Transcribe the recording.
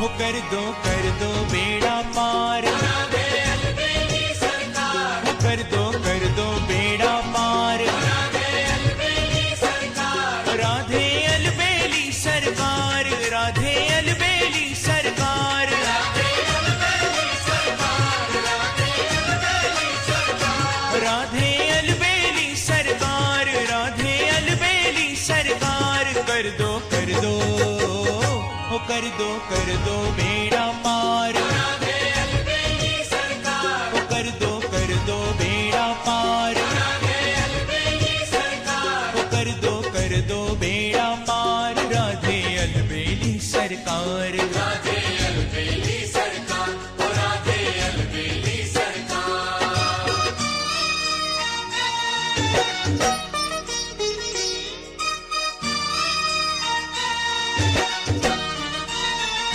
हो कर दो बेड़ा पार, राधे अलबेली सरकार, हो कर दो बेड़ा पार, राधे अलबेली सरकार, राधे अलबेली सरकार, राधे अलबेली सरकार, राधे अलबेली सरकार, राधे अलबेली सरकार, राधे अलबेली सरकार, राधे अलबेली सरकार। कर दो हो कर दो बेड़ा पार, राधे अलबेली सरकार, हो कर दो बेड़ा पार, राधे अलबेली सरकार, हो कर दो बेड़ा पार, राधे अलबेली सरकार। राधे